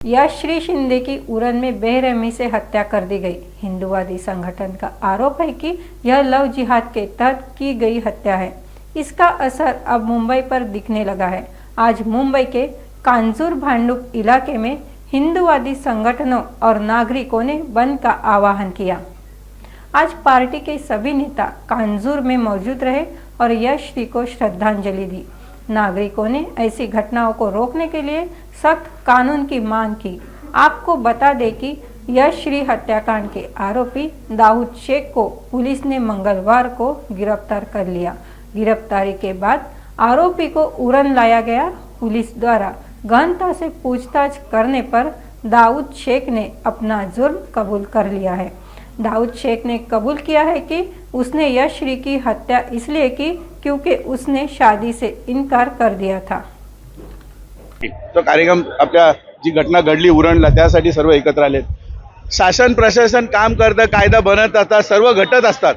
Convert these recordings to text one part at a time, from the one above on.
यशश्री शिंदे की उरण में बेरहमी से हत्या कर दी गई। हिंदुवादी संगठन का आरोप है कि यह लव जिहाद के तहत की गई हत्या है। इसका असर अब मुंबई पर दिखने लगा है। आज मुंबई के कांजूर भांडुप इलाके में हिंदुवादी संगठनों और नागरिकों ने बंद का आह्वान किया। आज पार्टी के सभी नेता कांजूर में मौजूद रहे और यशश्री को श्रद्धांजलि दी। नागरिकों ने ऐसी घटनाओं को रोकने के लिए सख्त कानून की मांग की। आपको बता दें कि यशश्री हत्याकांड के आरोपी दाऊद शेख को पुलिस ने मंगलवार को गिरफ्तार कर लिया। गिरफ्तारी के बाद आरोपी को उरण लाया गया। पुलिस द्वारा गहनता से पूछताछ करने पर दाऊद शेख ने अपना जुर्म कबूल कर लिया है। दाऊद शेख ने कबूल किया है कि उसने यशश्री की हत्या इसलिए की क्योंकि उसने शादी से इनकार कर दिया था। तो कार्यक्रम आपल्या जी घटना घडली उरणला त्यासाठी सर्व एकत्र आले। शासन प्रशासन काम करतं, कायदा बनत असतात, सर्व घटत असतात।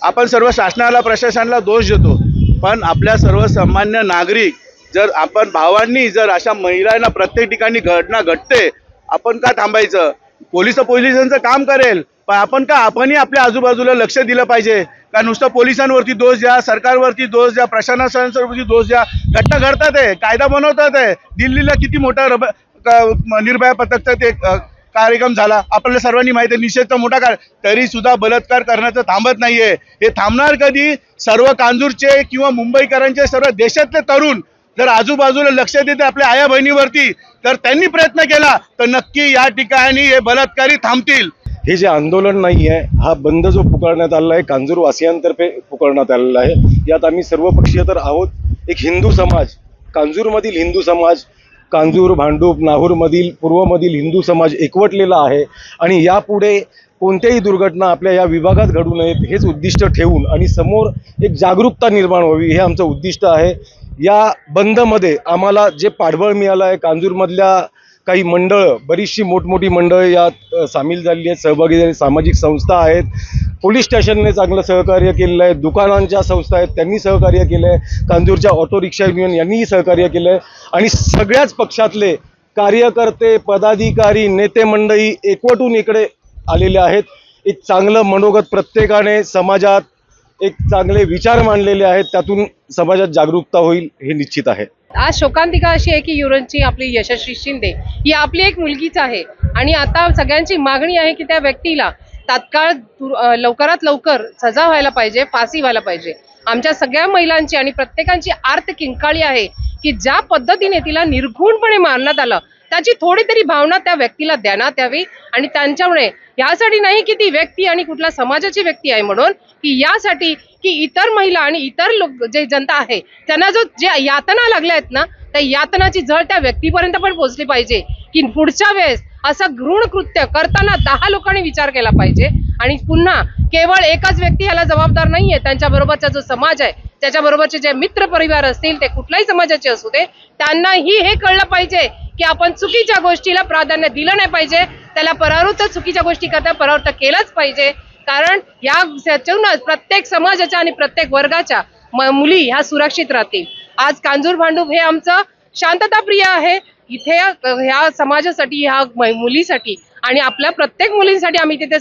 आपण सर्व शासनाला प्रशासनाला दोष देतो, पण आपल्या सर्व सामान्य नागरिक जर आपण भावांनी जर अशा महिलांना प्रत्येक ठिकाणी घटना घडते, आपण का थांबायचं? पोलिसांचं काम करेल, पण आपणही आपल्या आजूबाजूला लक्ष दिलं पाहिजे का? नुसतं पोलिसांवरती दोष द्या, सरकारवरती दोष द्या, प्रशासनावरती दोष द्या। घटना घडतात आहे, कायदा बनवतात आहे। दिल्लीला किती मोठा निर्भया पथकचा ते कार्यक्रम झाला, आपल्याला सर्वांनी माहिती आहे। निषेधचा मोठा तरी सुद्धा बलात्कार करण्याचं थांबत नाहीये। हे थांबणार कधी? सर्व कांजूरचे किंवा मुंबईकरांचे सर्व देशातले तरुण जर आजूबाजूला लक्ष देते आपल्या आया बहिणीवरती, तर त्यांनी प्रयत्न केला तर नक्की या ठिकाणी हे बलात्कारी थांबतील। हे जे आंदोलन नाही आहे, हा बंद जो पुकारण्यात आलेला आहे कांजूर वासियांतर्फे पुकारण्यात आलेला आहे। यात आम्ही सर्वपक्षीय तर आहोत। एक हिंदू समाज, कांजूरमधील हिंदू समाज, कांजूर भांडूप नाहूरमधील पूर्वमधील हिंदू समाज एकवटलेला आहे आणि यापुढे कोणत्याही दुर्घटना आपल्या या विभागात घडू नयेत हेच उद्दिष्ट ठेवून आणि समोर एक जागरूकता निर्माण व्हावी हे आमचं उद्दिष्ट आहे। या बंदमध्ये आम्हाला जे पाठबळ मिळालं आहे, कांजूरमधल्या काही मंडळं, बरीचशी मोठमोठी मंडळं यात सामील झालेली आहेत, सहभागी झालेली सामाजिक संस्था आहेत। पोलीस स्टेशनने चांगलं सहकार्य केलेलं आहे, दुकानांच्या संस्था आहेत त्यांनी सहकार्य केलं आहे, कांजूरच्या ऑटो रिक्षा युनियन यांनीही सहकार्य केलं आहे आणि सगळ्याच पक्षातले कार्यकर्ते, पदाधिकारी, नेते मंडळी एकवटून इकडे आलेले आहेत। एक चांगलं मनोगत प्रत्येकाने समाजात एक चांगले विचार मांडलेले आहेत, त्यातून समाजात जागरूकता होईल हे निश्चित आहे। आज शोकांतिका अशी आहे की युरणची आपली यशश्री शिंदे ही आपली एक मुलगीच आहे आणि आता सगळ्यांची मागणी आहे की त्या व्यक्तीला तात्काळ लवकरात लवकर सजा व्हायला पाहिजे, फाशी व्हायला पाहिजे। आमच्या सगळ्या महिलांची आणि प्रत्येकांची आर्त किंकाळी आहे की ज्या पद्धतीने तिला निर्घृणपणे मारण्यात आलं त्याची थोडी तरी भावना त्या व्यक्तीला देण्यात यावी आणि त्यांच्यामुळे यासाठी नाही की ती व्यक्ती आणि कुठल्या समाजाची व्यक्ती आहे म्हणून, की यासाठी की इतर महिला आणि इतर लोक जे जनता आहे त्यांना जे यातना लागल्या आहेत ना, त्या यातनाची झळ त्या व्यक्तीपर्यंत पण पोहोचली पाहिजे की पुढच्या वेळेस असं घृण कृत्य करताना 10 लोकांनी विचार केला पाहिजे आणि पुन्हा केवळ एकच व्यक्ती याला जबाबदार नाहीये। त्यांच्या बरोबरचा जो समाज आहे, त्याच्या बरोबरचे जे मित्र परिवार असतील, ते कुठल्याही समाजाचे असू दे, त्यांनाही हे कळलं पाहिजे की आपण चुकीच्या गोष्टीला प्राधान्य दिलं नाही पाहिजे। त्याला परावृत्त चुकीच्या गोष्टी करता परावृत्त केलंच पाहिजे, कारण याच्यातूनच प्रत्येक समाजाच्या आणि प्रत्येक वर्गाच्या मुली ह्या सुरक्षित राहतील। आज कांजूर भांडूप हे आमचं शांतताप्रिय आहे। इथे ह्या समाजासाठी, ह्या मुलीसाठी आणि आपल्या प्रत्येक मुलींसाठी आम्ही तिथे